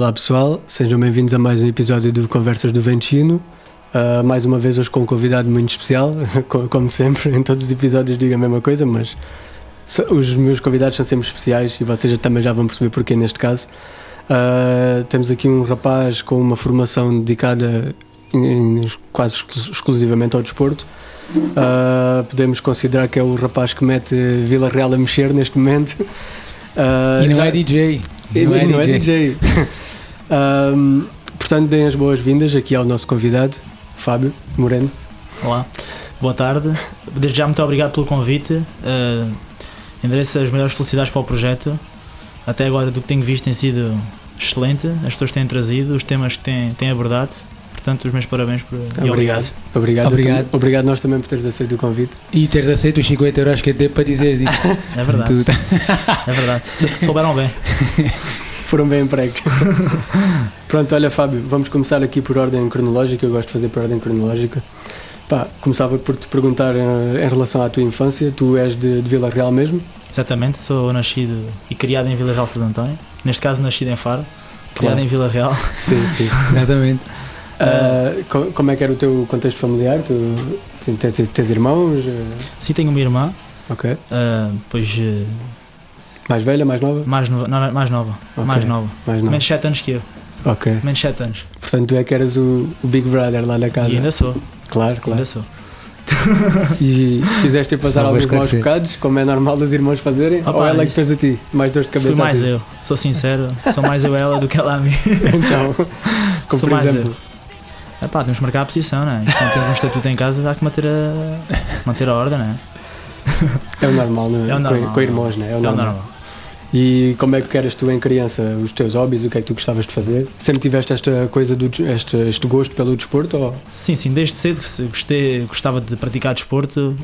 Olá pessoal, sejam bem-vindos a mais um episódio do Conversas do Ventino. Mais uma vez hoje com um convidado muito especial, como sempre, em todos os episódios digo a mesma coisa, mas os meus convidados são sempre especiais e vocês também já vão perceber porquê neste caso. Temos aqui um rapaz com uma formação dedicada quase exclusivamente ao desporto. Podemos considerar que é o rapaz que mete Vila Real a mexer neste momento. E não é DJ. Não é DJ. Portanto, deem as boas-vindas aqui ao nosso convidado, Fábio Moreno. Olá, boa tarde. Desde já, muito obrigado pelo convite. Endereço as melhores felicidades para o projeto. Até agora, do que tenho visto, tem sido excelente. As pessoas têm trazido, os temas que têm abordado. Portanto, os meus parabéns e obrigado. Obrigado nós também por teres aceito o convite. E teres aceito os 50 euros que eu dei para dizeres isto. É verdade. É verdade. Souberam bem. Foram bem empregos. Pronto, olha Fábio, vamos começar aqui por ordem cronológica. Eu gosto de fazer por ordem cronológica. Começava por te perguntar em relação à tua infância. Tu és de Vila Real mesmo? Exatamente, sou nascido e criado em Vila Real de Santo António. Neste caso, nascido em Faro, criado em Vila Real. Sim. Exatamente. Como é que era o teu contexto familiar? Tu tens irmãos? Sim, tenho uma irmã. Ok. Pois... mais velha, mais nova? Mais nova. Okay. Mais nova. Menos 7 anos que eu. Ok. Menos 7 anos. Portanto, tu é que eras o Big Brother lá na casa. E ainda sou. Claro. Ainda sou. E fizeste passar alguns maus bocados, como é normal os irmãos fazerem? Ou ela que fez a ti? Mais dores de cabeça? Fui mais eu, sou sincero. Sou mais eu a ela do que ela a mim. Então, como sou por exemplo? Temos que marcar a posição, não é? Quando temos um estatuto em casa, há que manter a ordem, não é? É o normal, não é? É o normal. Com irmãos, não é? É o normal. E como é que eras tu em criança? Os teus hobbies, o que é que tu gostavas de fazer? Sempre tiveste esta coisa, este gosto pelo desporto? Ou? Sim, desde cedo gostava de praticar desporto,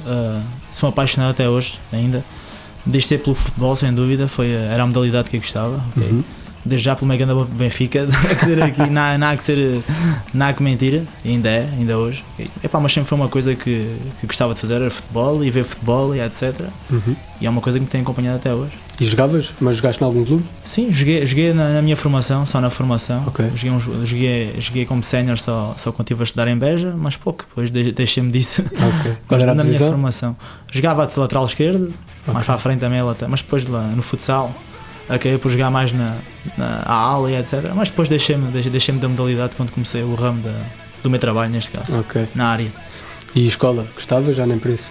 sou apaixonado até hoje ainda. Desde cedo pelo futebol, sem dúvida, era a modalidade que eu gostava. Okay? Uhum. Desde já pelo Meganda Benfica, não há que mentir, ainda hoje. Okay? Mas sempre foi uma coisa que gostava de fazer, era futebol e ver futebol e etc. Uhum. E é uma coisa que me tem acompanhado até hoje. E jogavas? Mas jogaste em algum clube? Sim, joguei na minha formação, só na formação. Okay. Joguei como sénior só quando estive a estudar em Beja, mas pouco, depois deixei-me disso. Okay. Qual era a posição? Minha formação. Jogava de lateral esquerdo, mais para a frente também, mas depois lá no futsal acabei por jogar mais na ala e etc. Mas depois deixei-me da modalidade quando comecei o ramo do meu trabalho, neste caso, na área. E escola? Gostavas? Já nem por isso?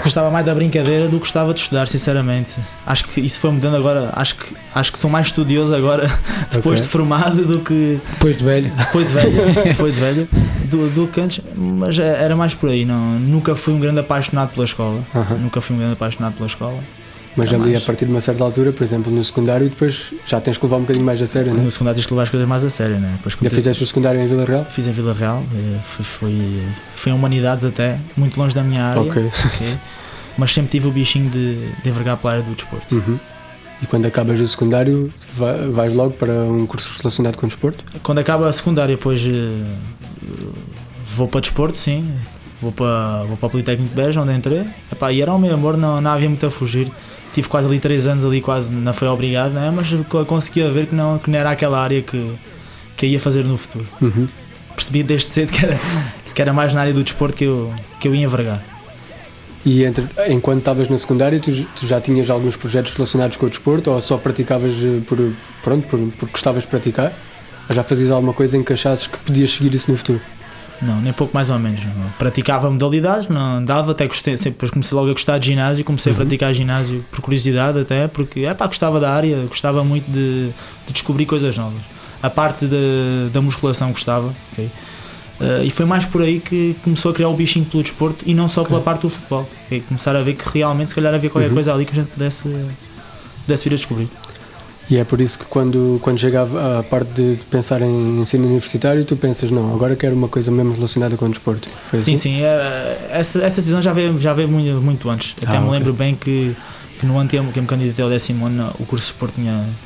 Gostava mais da brincadeira do que gostava de estudar, sinceramente. Acho que isso foi mudando agora. Acho que sou mais estudioso agora, depois de formado, do que... Depois de velho. Do que antes, mas era mais por aí. Nunca fui um grande apaixonado pela escola. Mas ali a partir de uma certa altura, por exemplo, no secundário, depois já tens que levar um bocadinho mais a sério, não é? No secundário tens que levar as coisas mais a sério, não é? Já fizeste o secundário em Vila Real? Fiz em Vila Real, foi em Humanidades até, muito longe da minha área. Okay. Mas sempre tive o bichinho de envergar pela área do desporto. Uhum. E quando acabas o secundário, vais logo para um curso relacionado com o desporto? Quando acaba a secundária, depois vou para desporto, sim. Vou para o Politécnico de Beja, onde entrei. E era o meu amor, não havia muito a fugir. Tive quase ali 3 anos, quase não foi obrigado, não é? Mas conseguia ver que não era aquela área que eu ia fazer no futuro. Uhum. Percebi desde cedo que era mais na área do desporto que eu ia envergar. E enquanto estavas na secundária, tu já tinhas alguns projetos relacionados com o desporto ou só praticavas porque gostavas de praticar? Ou já fazias alguma coisa em que achasses que podias seguir isso no futuro? Não, nem pouco mais ou menos. Praticava modalidades, não dava, até depois comecei logo a gostar de ginásio, comecei a praticar ginásio por curiosidade até, porque gostava da área, gostava muito de descobrir coisas novas. A parte da musculação gostava, okay? E foi mais por aí que começou a criar o bichinho pelo desporto e não só pela parte do futebol. Okay? Começar a ver que realmente se calhar havia qualquer coisa ali que a gente pudesse vir a descobrir. E é por isso que quando chega a parte de pensar em ensino universitário, tu pensas, não, agora quero uma coisa mesmo relacionada com o desporto. Foi sim, assim? Sim, essa decisão já veio muito antes. Até me lembro bem que no ano que eu me candidatei ao 10º ano, o curso de desporto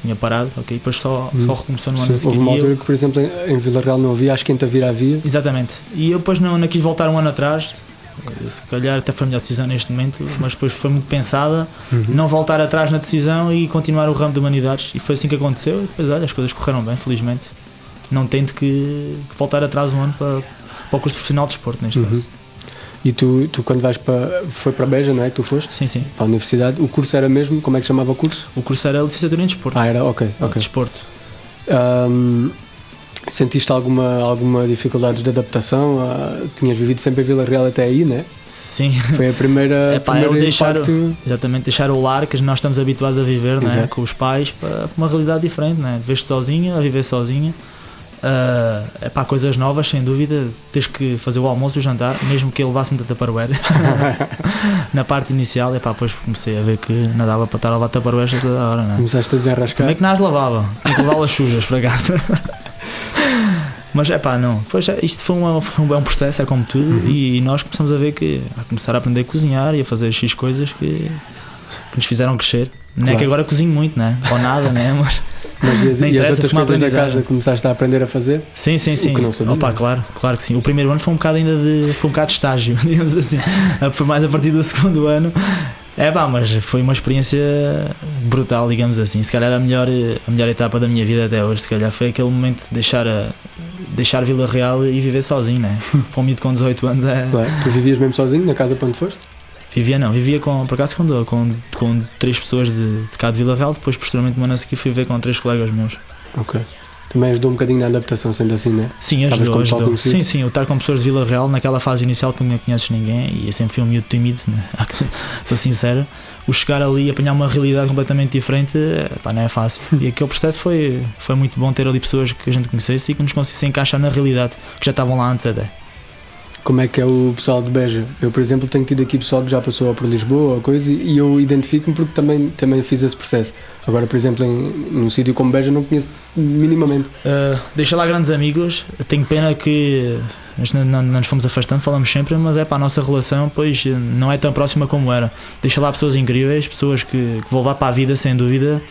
tinha parado, okay? Depois só recomeçou no ano seguinte. Houve uma altura que, por exemplo, em Vila Real não havia, acho que em Tavira havia. Exatamente. E eu depois não quis voltar um ano atrás, Se calhar até foi a melhor decisão neste momento, mas depois foi muito pensada, não voltar atrás na decisão e continuar o ramo de humanidades, e foi assim que aconteceu. E depois, olha, as coisas correram bem, felizmente. Não tento que voltar atrás um ano para o curso profissional de desporto, neste caso. E tu quando foi para Beja, não é que tu foste? Sim. Para a universidade, o curso era mesmo, como é que chamava o curso? O curso era licenciatura em desporto. Era, ok. Desporto. Sentiste alguma dificuldade de adaptação? Tinhas vivido sempre em Vila Real até aí, né? Sim. Foi a primeira Exatamente, deixar o lar que nós estamos habituados a viver, né? Com os pais, para uma realidade diferente, né? De vez-te sozinha, a viver sozinha. Coisas novas, sem dúvida. Tens que fazer o almoço e o jantar, mesmo que ele levasse muita Tupperware. Na parte inicial, depois comecei a ver que não dava para estar a lavar Tupperware toda a hora, né? Começaste a desenrascar. Como é que não as lavava? Tinha que levá-las sujas para casa. Mas não. Pois isto foi um bom processo, é como tudo. E nós começamos a ver a começar a aprender a cozinhar e a fazer X coisas que nos fizeram crescer. Não é que agora cozinho muito, né? Ou nada, né? Mas e as outras coisas da casa começaste a aprender a fazer? Sim. O que não sabia. Claro que sim. O primeiro ano foi um bocado de estágio, digamos assim. Foi mais a partir do segundo ano. Mas foi uma experiência brutal, digamos assim. Se calhar a melhor etapa da minha vida até hoje. Se calhar foi aquele momento de deixar Vila Real e viver sozinho, né? Para um miúdo com 18 anos Claro. Tu vivias mesmo sozinho na casa para onde foste? Vivia por acaso com 3 pessoas de cá de Vila Real. Depois, posteriormente, no ano a seguir, fui viver com 3 colegas meus. Ok. Também ajudou um bocadinho na adaptação, sendo assim, né? Sim, ajudou. Sim, eu estar com pessoas de Vila Real naquela fase inicial que não conheces ninguém, e eu sempre fui um miúdo tímido, né? Sou sincero. O chegar ali e apanhar uma realidade completamente diferente, não é fácil. E aquele processo foi muito bom, ter ali pessoas que a gente conhecesse e que nos conseguisse encaixar na realidade, que já estavam lá antes até. Como é que é o pessoal de Beja? Eu, por exemplo, tenho tido aqui pessoal que já passou por Lisboa ou coisa, e eu identifico-me porque também fiz esse processo. Agora, por exemplo, num sítio como Beja não conheço minimamente. Deixa lá grandes amigos. Tenho pena que não nos fomos afastando, falamos sempre, mas a nossa relação pois não é tão próxima como era. Deixa lá pessoas incríveis, pessoas que vão levar para a vida, sem dúvida.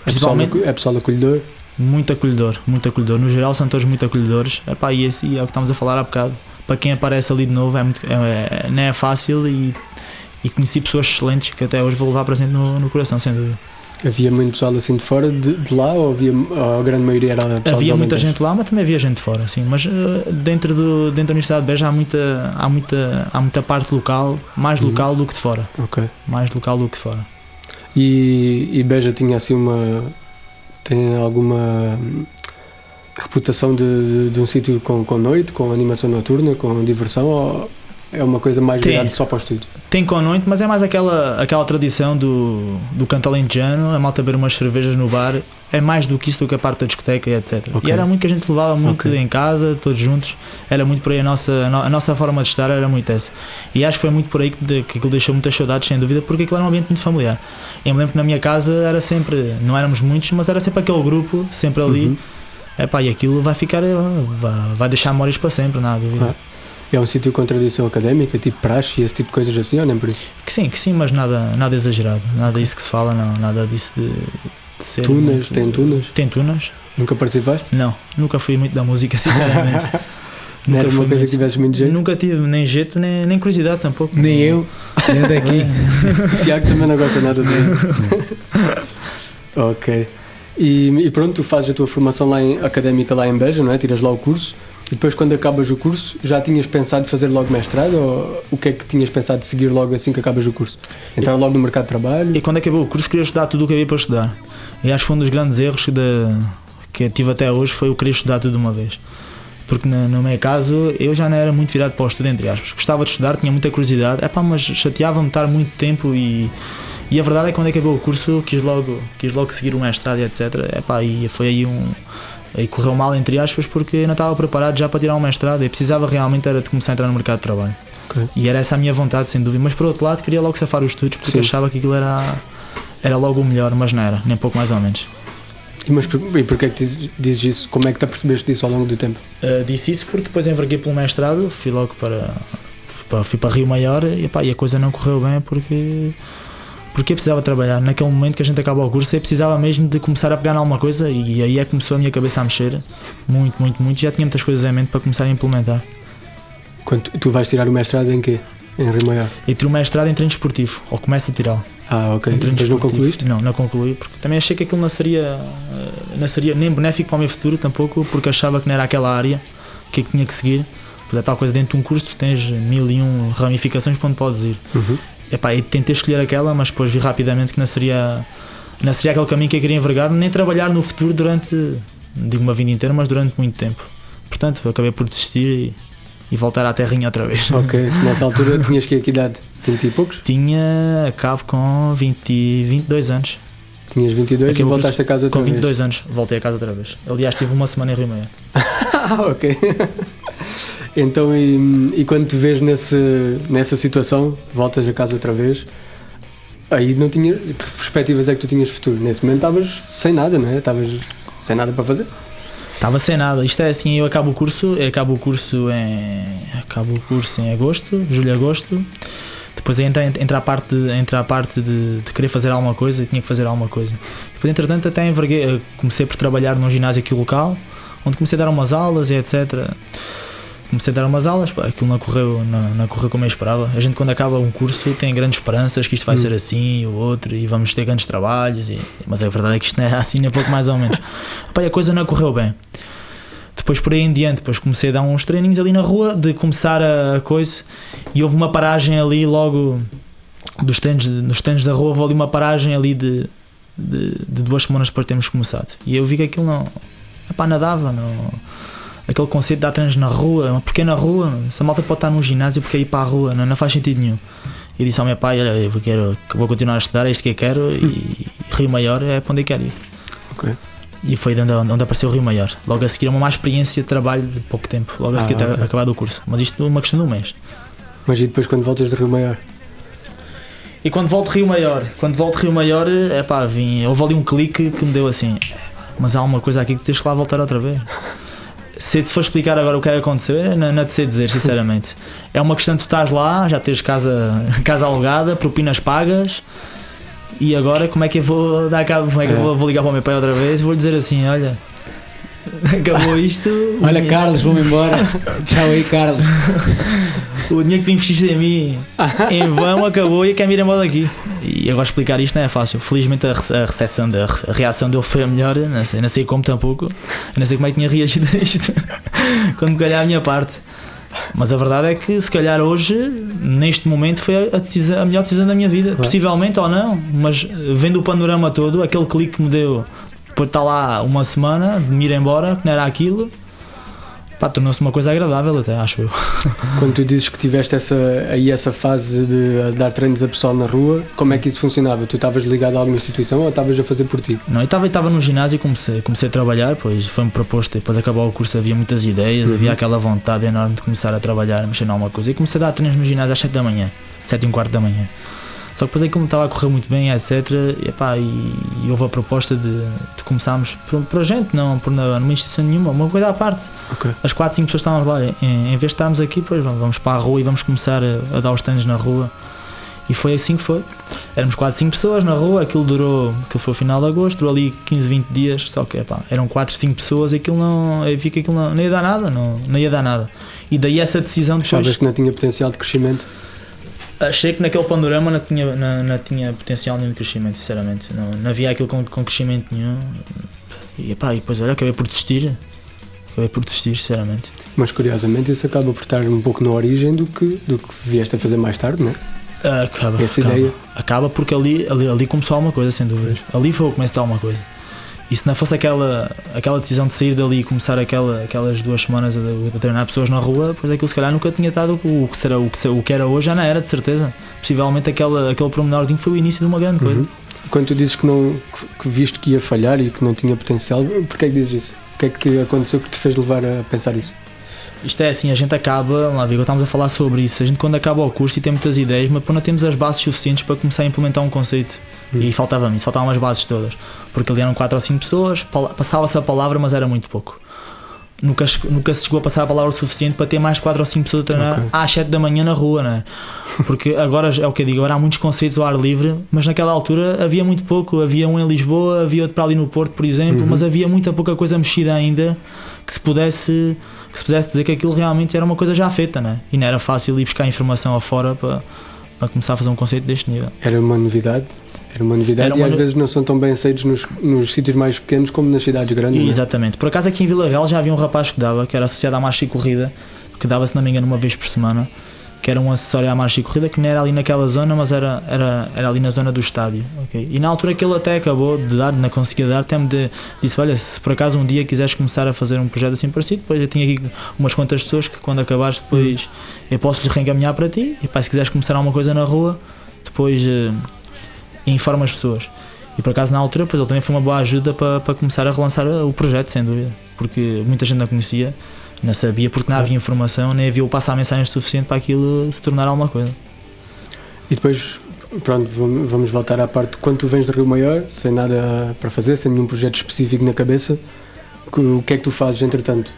Principalmente, é pessoal acolhedor? Muito acolhedor. No geral são todos muito acolhedores. E é o que estamos a falar há bocado. Para quem aparece ali de novo não é fácil, e conheci pessoas excelentes que até hoje vou levar presente no coração, sem dúvida. Havia muito pessoal assim de fora de lá, ou a grande maioria era pessoal? Havia muita gente lá, mas também havia gente de fora, sim. Mas dentro da Universidade de Beja há muita parte local, mais local do que de fora. Ok. Mais local do que de fora. E Beja tinha assim tem alguma reputação de um sítio com noite, com animação noturna, com diversão, ou é uma coisa mais virada só para o estúdio? Tem com noite, mas é mais aquela tradição do canto alentejano, a malta beber umas cervejas no bar, é mais do que isso, do que a parte da discoteca e etc. Okay. E era muito que a gente levava muito em casa, todos juntos, era muito por aí a nossa forma de estar, era muito essa. E acho que foi muito por aí que aquilo deixou muitas saudades, sem dúvida, porque aquilo era um ambiente muito familiar. Eu me lembro que na minha casa era sempre, não éramos muitos, mas era sempre aquele grupo, sempre ali. E aquilo vai deixar memórias para sempre, nada dúvida. É um sítio com tradição académica, tipo praxe e esse tipo de coisas assim, ou nem por isso? Que sim, mas nada exagerado, nada disso que se fala, não, nada disso de ser... Tunas, tem tunas? Tem tunas. Nunca participaste? Não, nunca fui muito da música, sinceramente. Não era uma coisa que tivesse muito jeito? Nunca tive nem jeito, nem curiosidade tampouco. Nem eu, nem daqui. Tiago também não gosta nada disso. Ok. E pronto, tu fazes a tua formação académica lá em Beja, não é? Tiras lá o curso, e depois quando acabas o curso já tinhas pensado fazer logo mestrado, ou o que é que tinhas pensado de seguir logo assim que acabas o curso? Entrar logo no mercado de trabalho? E quando acabou o curso queria estudar tudo o que havia para estudar, e acho que foi um dos grandes erros que eu tive até hoje, foi eu querer estudar tudo de uma vez, porque no meu caso eu já não era muito virado para o estudo, entre aspas. Gostava de estudar, tinha muita curiosidade, mas chateava-me estar muito tempo, e a verdade é que quando acabou o curso quis logo seguir o mestrado e etc. E foi aí correu mal, entre aspas, porque eu não estava preparado já para tirar um mestrado. Eu precisava realmente era de começar a entrar no mercado de trabalho. Okay. E era essa a minha vontade, sem dúvida. Mas por outro lado queria logo safar os estudos, porque achava que aquilo era logo o melhor, mas não era, nem pouco mais ou menos. E porquê é que dizes isso? Como é que te apercebeste disso ao longo do tempo? Disse isso porque depois enverguei pelo mestrado, fui logo fui para Rio Maior, e a coisa não correu bem porque eu precisava trabalhar. Naquele momento que a gente acaba o curso, eu precisava mesmo de começar a pegar em alguma coisa, e aí é que começou a minha cabeça a mexer muito, já tinha muitas coisas em mente para começar a implementar. Quando tu vais tirar o mestrado em quê? Em Rio Maior? E tiro o mestrado em treino desportivo, ou começo a tirá-lo. Ok. Em treino Mas não desportivo. concluíste? Não concluí, porque também achei que aquilo não seria nem benéfico para o meu futuro tampouco, porque achava que não era aquela área que tinha que seguir. Pois é tal coisa, dentro de um curso tu tens 1001 ramificações para onde podes ir. E tentei escolher aquela, mas depois vi rapidamente que não seria aquele caminho que eu queria envergar, nem trabalhar no futuro durante, digo uma vida inteira, mas durante muito tempo. Portanto, acabei por desistir e voltar à terrinha outra vez. Ok, nessa altura tinhas que idade? 20 e poucos? Acabo com 22 anos. Tinhas 22 e voltaste a casa outra vez? Com 22 anos, voltei a casa outra vez. Aliás, tive uma semana em Rio Maior. Ok. Então, e quando te vês nessa situação, voltas a casa outra vez, aí não tinha. Que perspectivas é que tu tinhas de futuro? Nesse momento estavas sem nada, não é? Estavas sem nada para fazer? Estava sem nada. Isto é assim, eu acabo o curso em agosto, julho, agosto. Depois entra a parte de querer fazer alguma coisa, tinha que fazer alguma coisa. Depois, entretanto, até enverguei, comecei por trabalhar num ginásio aqui local, onde comecei a dar umas aulas e etc. Comecei a dar umas aulas, aquilo não correu como eu esperava. A gente, quando acaba um curso, tem grandes esperanças que isto vai ser assim, o outro, e vamos ter grandes trabalhos, mas a verdade é que isto não era assim, nem pouco mais ou menos. A coisa não correu bem. Depois, por aí em diante, depois comecei a dar uns treininhos ali na rua, de começar a coisa, e houve uma paragem ali logo nos treinos da rua, houve ali uma paragem ali de 2 semanas depois de termos começado. E eu vi que aquilo não dava, aquele conceito de dar treinos na rua, uma pequena rua, se a malta pode estar num ginásio porque é ir para a rua, não faz sentido nenhum. E disse ao meu pai, olha, eu vou continuar a estudar, é isto que eu quero, e Rio Maior é para onde eu quero ir. Ok. E foi onde apareceu o Rio Maior. Logo a seguir uma má experiência de trabalho de pouco tempo, logo a seguir ter acabado o curso. Mas isto é uma questão de um mês. Mas e depois quando voltas de Rio Maior? E quando volto de Rio Maior, houve ali um clique que me deu assim, mas há uma coisa aqui que tens que lá voltar outra vez. Se te for explicar agora o que é que aconteceu, não te sei dizer, sinceramente. É uma questão de tu estás lá, já tens casa alugada, propinas pagas, e agora como é que eu vou dar cabo, vou ligar para o meu pai outra vez e vou-lhe dizer assim, olha, acabou isto. Olha, Carlos, vou-me embora. Tchau aí, Carlos. O dinheiro que tu investiste em mim em vão acabou e eu quero ir embora daqui. E agora explicar isto não é fácil. Felizmente a reação dele foi a melhor. Não sei como tampouco. Não sei como é que tinha reagido a isto quando me calhar a minha parte. Mas a verdade é que se calhar hoje, neste momento, foi a melhor decisão da minha vida. Possivelmente ou não, mas vendo o panorama todo, aquele clique que me deu depois de estar lá uma semana, de me ir embora, que não era aquilo, tornou-se uma coisa agradável até, acho eu. Quando tu dizes que tiveste essa fase de dar treinos a pessoal na rua, como é que isso funcionava? Tu estavas ligado a alguma instituição ou estavas a fazer por ti? Não, eu estava num ginásio e comecei a trabalhar, pois foi-me proposto, depois de acabar o curso havia muitas ideias, havia aquela vontade enorme de começar a trabalhar, a mexer em alguma coisa, e comecei a dar treinos no ginásio às 7 da manhã, 7h15 da manhã. Só que depois aí como estava a correr muito bem, etc, e houve a proposta de começarmos por a gente, não por numa instituição nenhuma, uma coisa à parte. Okay. As 4, 5 pessoas estávamos lá, em vez de estarmos aqui, pois vamos para a rua e vamos começar a dar os treinos na rua. E foi assim que foi. Éramos 4, 5 pessoas na rua, aquilo foi o final de agosto, durou ali 15, 20 dias, só que eram 4, 5 pessoas e eu vi que aquilo não ia dar nada, não ia dar nada. E daí essa decisão depois... Achavas que não tinha potencial de crescimento? Achei que naquele panorama não tinha potencial nenhum de crescimento, sinceramente. Não havia aquilo com crescimento nenhum. E depois olha, acabei por desistir, sinceramente. Mas curiosamente isso acaba por estar um pouco na origem do que vieste a fazer mais tarde, não é? Acaba porque ali começou alguma coisa, sem dúvidas. Ali foi o começo de alguma coisa. E se não fosse aquela decisão de sair dali e começar aquelas 2 semanas a treinar pessoas na rua, pois aquilo se calhar nunca tinha estado o que era hoje, já não era, de certeza. Possivelmente aquele pormenorzinho foi o início de uma grande coisa. Quando tu dizes que viste que ia falhar e que não tinha potencial, porquê é que dizes isso? O que é que aconteceu que te fez levar a pensar isso? Isto é assim, a gente acaba, lá Vigo, estamos a falar sobre isso, a gente quando acaba o curso e tem muitas ideias, mas não temos as bases suficientes para começar a implementar um conceito. E faltavam as bases todas, porque ali eram 4 ou 5 pessoas, passava-se a palavra, mas era muito pouco. nunca se chegou a passar a palavra o suficiente para ter mais de 4 ou 5 pessoas a treinar às 7 da manhã na rua, não é? Porque agora é o que eu digo, agora há muitos conceitos ao ar livre, mas naquela altura havia muito pouco. Havia um em Lisboa, havia outro para ali no Porto, por exemplo, mas havia muita pouca coisa mexida ainda que se pudesse dizer que aquilo realmente era uma coisa já feita, não é? E não era fácil ir buscar informação afora para começar a fazer um conceito deste nível. Era uma novidade e às vezes não são tão bem aceitos nos sítios mais pequenos como nas cidades grandes. Exatamente. Por acaso aqui em Vila Real já havia um rapaz que era associado à marcha e corrida, que dava, se não me engano, uma vez por semana, que era um acessório à marcha e corrida, que não era ali naquela zona, mas era ali na zona do estádio. Okay? E na altura que ele até acabou de dar, não conseguia dar, até me disse, olha, se por acaso um dia quiseres começar a fazer um projeto assim parecido, depois eu tinha aqui umas quantas pessoas que quando acabares depois eu posso lhes reencaminhar para ti, e pá, se quiseres começar alguma coisa na rua, depois informa as pessoas. E por acaso na altura depois ele também foi uma boa ajuda para começar a relançar o projeto, sem dúvida, porque muita gente não conhecia, não sabia, porque não havia informação, nem havia o passar mensagem suficiente para aquilo se tornar alguma coisa. E depois, pronto, vamos voltar à parte, quando tu vens de Rio Maior, sem nada para fazer, sem nenhum projeto específico na cabeça, o que é que tu fazes entretanto?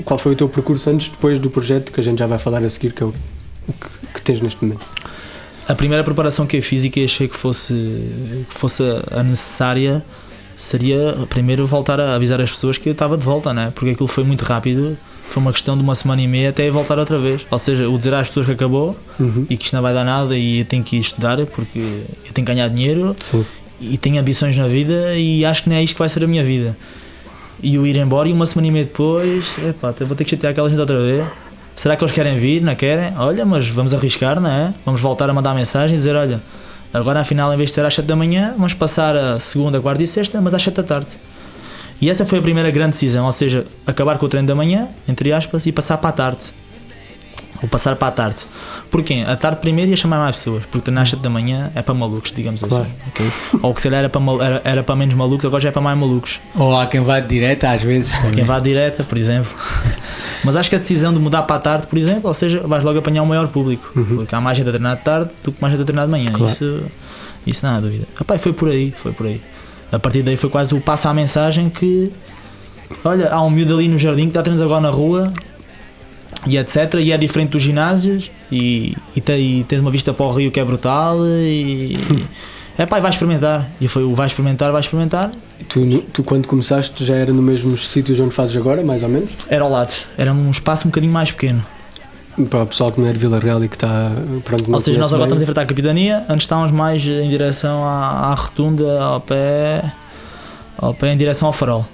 Qual foi o teu percurso antes, depois do projeto, que a gente já vai falar a seguir, que é o que tens neste momento? A primeira preparação que eu fiz e que achei que fosse a necessária seria primeiro voltar a avisar as pessoas que eu estava de volta, né? Porque aquilo foi muito rápido, foi uma questão de uma semana e meia até eu voltar outra vez. Ou seja, o dizer às pessoas que acabou e que isto não vai dar nada e eu tenho que ir estudar porque eu tenho que ganhar dinheiro. Sim. E tenho ambições na vida e acho que não é isto que vai ser a minha vida. E o ir embora e uma semana e meia depois, vou ter que chatear aquela gente outra vez. Será que eles querem vir? Não querem? Olha, mas vamos arriscar, não é? Vamos voltar a mandar mensagem e dizer, olha, agora afinal em vez de ser às 7 da manhã, vamos passar a segunda, quarta e sexta, mas às 7 da tarde. E essa foi a primeira grande decisão, ou seja, acabar com o treino da manhã, entre aspas, e passar para a tarde. Ou passar para a tarde. Porquê? A tarde primeiro ia chamar mais pessoas, porque treinar às 7 da manhã é para malucos, digamos assim. Okay? Ou que se calhar era para menos malucos, agora já é para mais malucos. Ou há quem vá de direta às vezes. Ou quem vá de direta, por exemplo. Mas acho que a decisão de mudar para a tarde, por exemplo, ou seja, vais logo apanhar um maior público, porque há mais gente a treinar de tarde do que mais gente a treinar de manhã. Claro. Isso não há dúvida. Rapaz, foi por aí. A partir daí foi quase o passo à mensagem que, olha, há um miúdo ali no jardim que está a treinar agora na rua e etc, e é diferente dos ginásios e tens uma vista para o rio que é brutal e vai experimentar. E foi o vai experimentar. Tu quando começaste já era no mesmos sítios onde fazes agora, mais ou menos? Era ao lado, era num espaço um bocadinho mais pequeno. Para o pessoal que não é de Vila Real e que está... Pronto, ou seja, nós agora estamos a enfrentar a Capitania, antes estávamos mais em direção à rotunda, ao pé em direção ao farol.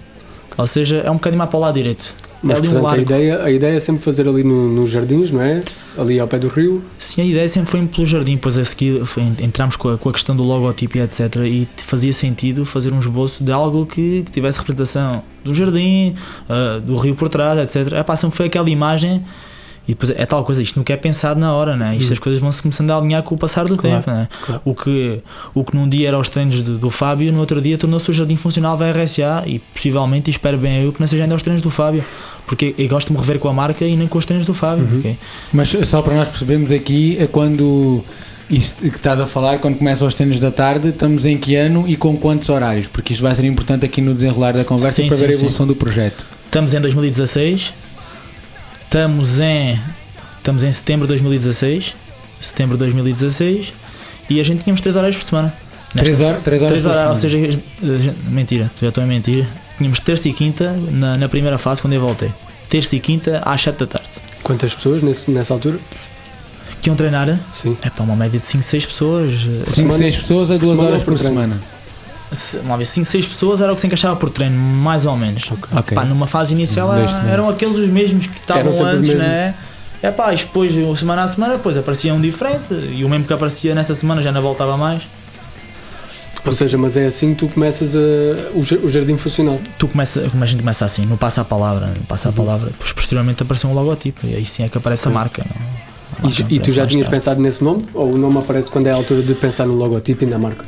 Ou seja, é um bocadinho mais para o lado direito. Mas portanto a ideia é sempre fazer ali nos jardins, não é? Ali ao pé do rio. Sim, a ideia sempre foi pelo jardim, depois a seguir entramos com a questão do logotipo e etc, e fazia sentido fazer um esboço de algo que tivesse representação do jardim, do rio por trás, etc. Sempre foi aquela imagem. E depois é tal coisa, isto nunca é pensado na hora, né? As coisas vão-se começando a alinhar com o passar do tempo, né? Claro. O que num dia era os treinos do Fábio, no outro dia tornou-se o jardim funcional da RSA e possivelmente, espero bem eu, que não seja ainda os treinos do Fábio, porque eu gosto de me rever com a marca e nem com os treinos do Fábio. Okay? Mas só para nós percebermos aqui, quando isso que estás a falar, quando começam os treinos da tarde, estamos em que ano e com quantos horários? Porque isto vai ser importante aqui no desenrolar da conversa para ver a evolução do projeto. Estamos em 2016. Estamos em setembro de 2016, e a gente tínhamos 3 horários por semana. 3 horas por semana. Ou seja, mentira, já estou a mentir. Tínhamos terça e quinta na primeira fase quando eu voltei. Terça e quinta às 7 da tarde. Quantas pessoas nessa altura? Que iam treinar? Sim. É para uma média de 5, 6 pessoas. 5, 6 pessoas a 2 horas por semana. 5, 6 pessoas era o que se encaixava por treino, mais ou menos. Okay. Numa fase inicial eram aqueles os mesmos que estavam antes, né? Depois, semana a semana, depois aparecia um diferente e o mesmo que aparecia nessa semana já não voltava mais. Ou seja, mas é assim que tu começas o jardim funcional. A gente começa assim, não passa a palavra, depois posteriormente aparece um logotipo e aí sim é que aparece a marca. E tu já tinhas pensado nesse nome? Ou o nome aparece quando é a altura de pensar no logotipo e na marca?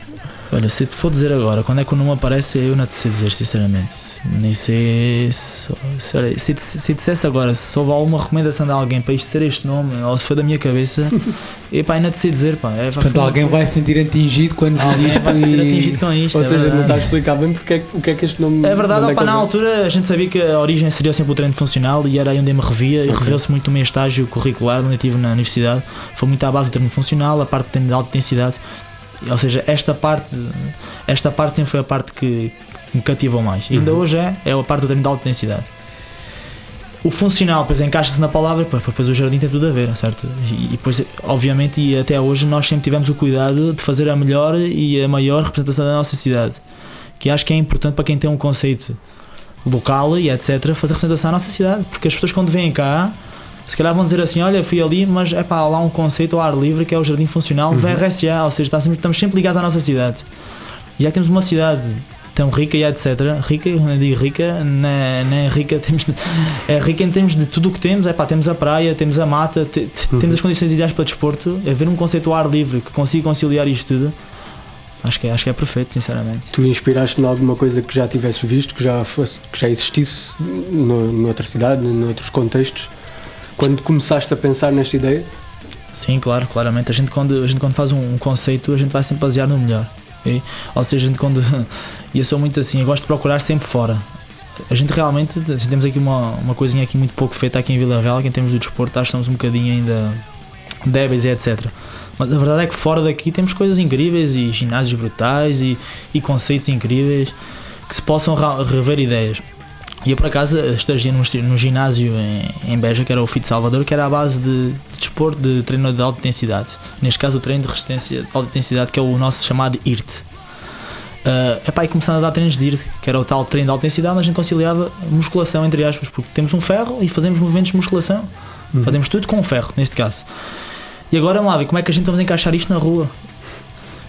Olha, se te for dizer agora, quando é que o nome aparece, eu não te sei dizer, sinceramente. Nem sei. Se dissesse agora, se houve alguma recomendação de alguém para isto ser este nome, ou se foi da minha cabeça, epá, não te sei dizer, pá. Portanto, alguém vai se sentir atingido quando alguém vai se sentir atingido com isto. Ou seja, não sabes explicar bem o que é que este nome. É verdade, opa, na altura a gente sabia que a origem seria sempre o treino funcional e era aí onde eu me revia, e reveu-se muito o meu estágio curricular, onde eu estive na universidade. Foi muito à base do treino funcional, a parte de treino de alta intensidade. Ou seja, esta parte sempre foi a parte que me cativou mais. E ainda hoje é a parte do treino de alta intensidade. O funcional, depois encaixa-se na palavra, depois o jardim tem tudo a ver, certo? E depois, obviamente, e até hoje nós sempre tivemos o cuidado de fazer a melhor e a maior representação da nossa cidade. Que acho que é importante para quem tem um conceito local e etc, fazer a representação da nossa cidade. Porque as pessoas quando vêm cá, se calhar vão dizer assim, olha, fui ali, mas é pá, há lá um conceito ao ar livre que é o Jardim Funcional VRSA, ou seja, estamos sempre ligados à nossa cidade. E já que temos uma cidade tão rica e etc, rica, eu não digo rica, não é rica, é rica em termos de tudo o que temos, é pá, temos a praia, temos a mata, temos as condições ideais para desporto, haver um conceito ao ar livre que consiga conciliar isto tudo, acho que é perfeito, sinceramente. Tu inspiraste-te em alguma coisa que já tivesses visto, que já existisse noutra cidade, noutros contextos? Quando começaste a pensar nesta ideia? Sim, claramente. A gente quando faz um conceito, a gente vai sempre basear no melhor. Okay? Ou seja, e eu sou muito assim, eu gosto de procurar sempre fora. A gente realmente, assim, temos aqui uma coisinha aqui muito pouco feita aqui em Vila Real, que em termos de desporto, acho que estamos um bocadinho ainda débeis e etc. Mas a verdade é que fora daqui temos coisas incríveis e ginásios brutais e conceitos incríveis que se possam rever ideias. E eu por acaso estagiei num ginásio em Beja, que era o Fit Salvador, que era a base de desporto, de treino de alta intensidade. Neste caso o treino de resistência de alta intensidade, que é o nosso chamado IRT. E começando a dar treinos de IRT, que era o tal treino de alta intensidade, onde a gente conciliava musculação, entre aspas, porque temos um ferro e fazemos movimentos de musculação. Fazemos tudo com um ferro, neste caso. E agora vamos lá ver como é que a gente vamos encaixar isto na rua.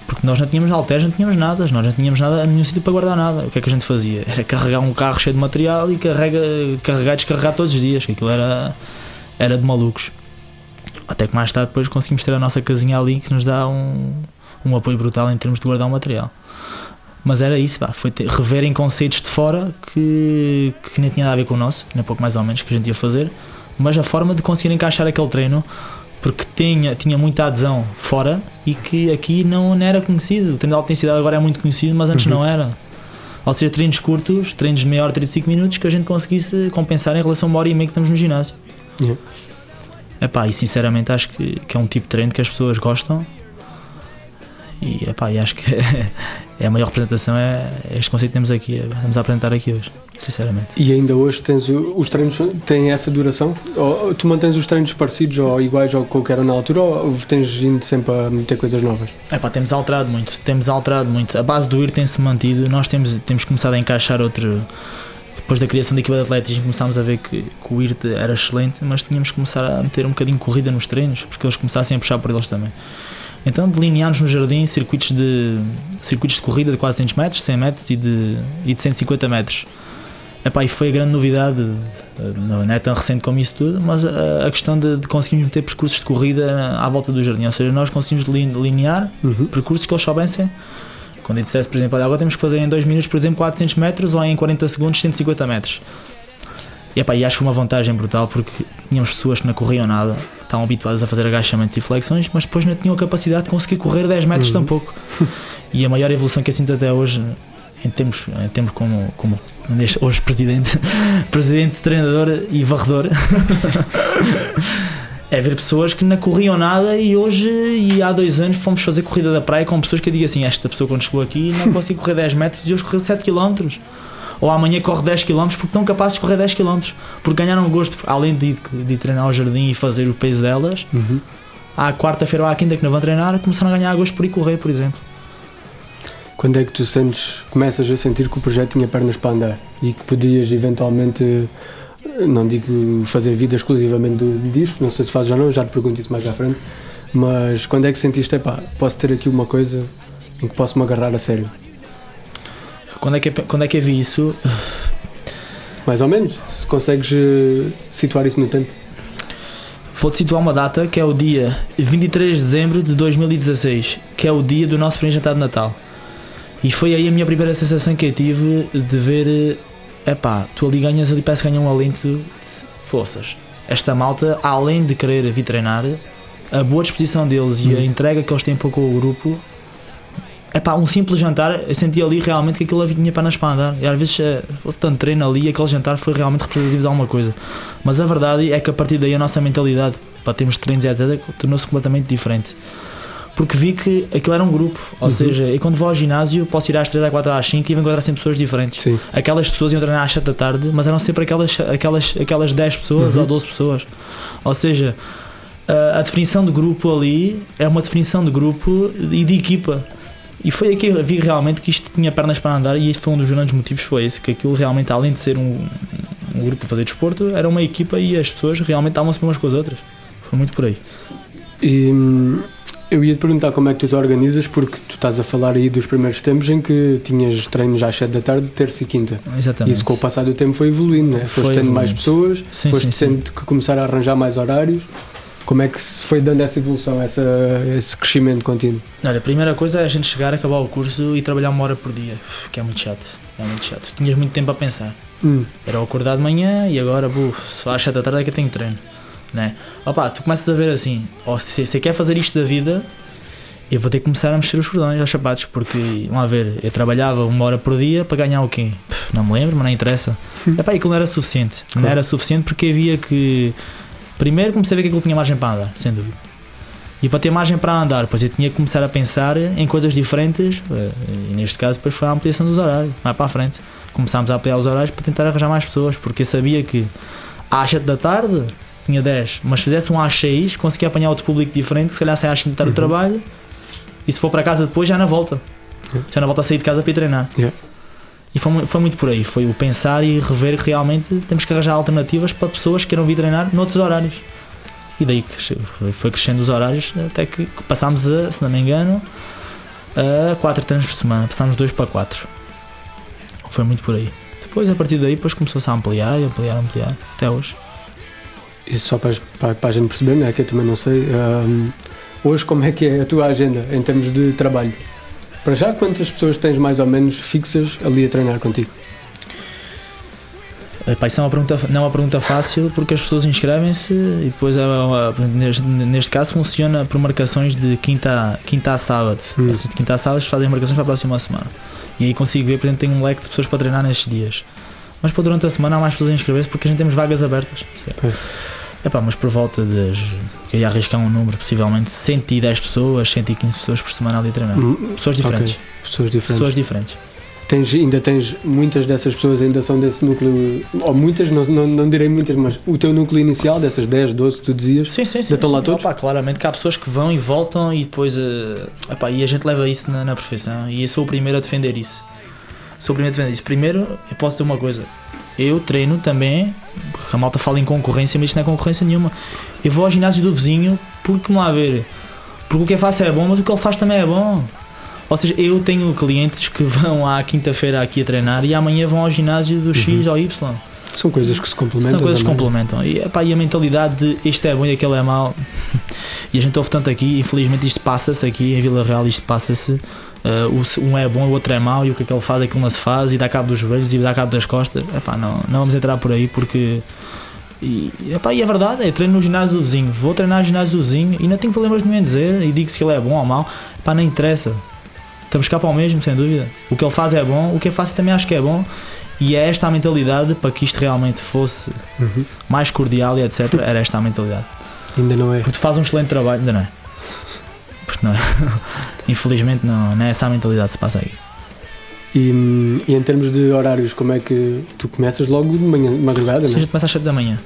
Porque nós não tínhamos halteres, não tínhamos nada, nós não tínhamos nada, nenhum sítio para guardar nada. O que é que a gente fazia? Era carregar um carro cheio de material e carregar e descarregar todos os dias, que aquilo era de malucos. Até que mais tarde depois conseguimos ter a nossa casinha ali, que nos dá um apoio brutal em termos de guardar o material. Mas era isso, foi reverem conceitos de fora que nem tinha nada a ver com o nosso, nem pouco mais ou menos, que a gente ia fazer, mas a forma de conseguir encaixar aquele treino, porque tinha muita adesão fora e que aqui não era conhecido. O treino de alta intensidade agora é muito conhecido, mas antes não era. Ou seja, treinos curtos, treinos de meia hora, 35 minutos, que a gente conseguisse compensar em relação a uma hora e meia que estamos no ginásio. E sinceramente acho que é um tipo de treino que as pessoas gostam e acho que é a maior representação, é este conceito que temos aqui, vamos a apresentar aqui hoje, sinceramente. E ainda hoje tens os treinos, têm essa duração? Ou tu mantens os treinos parecidos ou iguais ao que eram na altura, ou tens indo sempre a meter coisas novas? Temos alterado muito, a base do IR tem-se mantido, nós temos começado a encaixar outro. Depois da criação da equipa de atletismo começámos a ver que o IRT era excelente, mas tínhamos que começar a meter um bocadinho de corrida nos treinos, porque eles começassem a puxar por eles também. Então delineámos no jardim circuitos de corrida de quase 100 metros, 100 metros e de 150 metros. E foi a grande novidade, não é tão recente como isso tudo, mas a questão de conseguirmos meter percursos de corrida à volta do jardim, ou seja, nós conseguimos delinear percursos que eles soubessem. Quando eu dissesse, por exemplo, agora temos que fazer em 2 minutos, por exemplo, 400 metros ou em 40 segundos 150 metros. E acho que foi uma vantagem brutal, porque tínhamos pessoas que não corriam nada, estavam habituadas a fazer agachamentos e flexões, mas depois não tinham a capacidade de conseguir correr 10 metros tampouco. E a maior evolução que eu sinto até hoje, em termos como hoje presidente, treinador e varredor, é ver pessoas que não corriam nada e hoje, e há 2 anos, fomos fazer corrida da praia com pessoas que eu digo assim, esta pessoa quando chegou aqui não conseguiu correr 10 metros e hoje correu 7 km. Ou amanhã corre 10 km porque estão capazes de correr 10 km, porque ganharam gosto, além de treinar ao jardim e fazer o peso delas, à quarta-feira ou à quinta que não vão treinar, começaram a ganhar gosto por ir correr, por exemplo. Quando é que tu começas a sentir que o projeto tinha pernas para andar e que podias eventualmente, não digo fazer vida exclusivamente disto, não sei se fazes ou não, já te pergunto isso mais à frente, mas quando é que sentiste, posso ter aqui uma coisa em que posso me agarrar a sério? Quando é que eu vi isso? Mais ou menos, se consegues situar isso no tempo. Vou-te situar uma data que é o dia 23 de dezembro de 2016, que é o dia do nosso primeiro jantar de Natal. E foi aí a minha primeira sensação que eu tive de ver, tu ali ganhas, ali parece que ganha um alento de forças. Esta malta, além de querer vir treinar, a boa disposição deles e a entrega que eles têm para com o grupo, um simples jantar, eu senti ali realmente que aquilo vinha pernas para andar. E às vezes, se fosse tanto treino ali, aquele jantar foi realmente representativo de alguma coisa. Mas a verdade é que a partir daí a nossa mentalidade, para termos treinos e etc., tornou-se completamente diferente. Porque vi que aquilo era um grupo, ou seja, eu quando vou ao ginásio posso ir às 3, às 4, às 5 e vou encontrar sempre pessoas diferentes. Sim. Aquelas pessoas iam treinar às 7 da tarde, mas eram sempre aquelas 10 pessoas ou 12 pessoas. Ou seja, a definição de grupo ali é uma definição de grupo e de equipa. E foi aí que eu vi realmente que isto tinha pernas para andar, e este foi um dos grandes motivos, foi esse, que aquilo realmente, além de ser um grupo a fazer desporto, era uma equipa e as pessoas realmente estavam-se umas com as outras. Foi muito por aí. E eu ia te perguntar como é que tu te organizas, porque tu estás a falar aí dos primeiros tempos em que tinhas treinos às 7 da tarde, terça e quinta. Exatamente. Isso com o passar do tempo foi evoluindo, né? Foste tendo mais pessoas, foste tendo que começar a arranjar mais horários. Como é que se foi dando essa evolução, esse crescimento contínuo? Olha, a primeira coisa é a gente chegar, acabar o curso e trabalhar 1 hora por dia, que é muito chato. Tinhas muito tempo a pensar. Era acordar de manhã e agora, só às 7 da tarde é que eu tenho treino. Né? Tu começas a ver assim, se quer fazer isto da vida, eu vou ter que começar a mexer os cordões aos sapatos, porque, vamos lá ver, eu trabalhava 1 hora por dia para ganhar o quê? Não me lembro, mas não interessa. Aquilo não era suficiente. Não era suficiente porque havia que... Primeiro comecei a ver que aquilo tinha margem para andar, sem dúvida. E para ter margem para andar, depois eu tinha que começar a pensar em coisas diferentes, e neste caso depois foi a ampliação dos horários, mais para a frente. Começámos a ampliar os horários para tentar arranjar mais pessoas, porque eu sabia que às 7 da tarde tinha 10, mas se fizesse um às 6, conseguia apanhar outro público diferente, se calhar saia às 5 da tarde do trabalho, e se for para casa depois já na volta. Já na volta a sair de casa para ir treinar. E foi muito por aí, foi o pensar e rever que realmente temos que arranjar alternativas para pessoas que queiram vir treinar noutros horários. E daí que foi crescendo os horários até que passámos a, se não me engano, a 4 treinos por semana, passámos 2 para 4. Foi muito por aí. Depois, a partir daí, começou-se a ampliar, até hoje. E só para a gente perceber, né, que eu também não sei, hoje como é que é a tua agenda em termos de trabalho? Para já, quantas pessoas tens mais ou menos fixas ali a treinar contigo? Isso não é uma pergunta fácil, porque as pessoas inscrevem-se e depois, neste caso, funciona por marcações de quinta a sábado. De quinta a sábado fazem marcações para a próxima semana. E aí consigo ver, por exemplo, tenho um leque de pessoas para treinar nestes dias. Mas durante a semana há mais pessoas a inscrever-se porque a gente temos vagas abertas. Mas por volta de, eu ia arriscar um número, possivelmente 110 pessoas, 115 pessoas por semana ali a treinar. Pessoas diferentes. Okay. Pessoas diferentes. Ainda tens muitas dessas pessoas ainda são desse núcleo, ou muitas, não direi muitas, mas o teu núcleo inicial, dessas 10, 12 que tu dizias, sim, estão lá todos? Claramente que há pessoas que vão e voltam e depois e a gente leva isso na perfeição, e eu sou o primeiro a defender isso. Primeiro, eu posso dizer uma coisa, eu treino também, a malta fala em concorrência, mas isto não é concorrência nenhuma. Eu vou ao ginásio do vizinho porque, vamos lá ver, porque o que eu faço é bom, mas o que ele faz também é bom. Ou seja, eu tenho clientes que vão à quinta-feira aqui a treinar e amanhã vão ao ginásio do X ou Y. São coisas que se complementam. E a mentalidade de isto é bom e aquele é mau. E a gente ouve tanto aqui, infelizmente isto passa-se aqui em Vila Real, isto passa-se. Um é bom, o outro é mau, e o que é que ele faz, aquilo não se faz, e dá cabo dos joelhos e dá cabo das costas. Não vamos entrar por aí porque... E a verdade é, treino no ginásio do vizinho, vou treinar no ginásio do vizinho e não tenho problemas nenhum em dizer, e digo se ele é bom ou mau, não interessa. Estamos cá para o mesmo, sem dúvida. O que ele faz é bom, o que eu faço também acho que é bom, e é esta a mentalidade para que isto realmente fosse mais cordial e etc. Era esta a mentalidade. Ainda não é. Porque tu fazes um excelente trabalho, ainda não é. Porque não é. Infelizmente não é essa a mentalidade que se passa aí. E em termos de horários, como é que tu começas logo de manhã, de madrugada? Sim, a gente começa às 7 da manhã.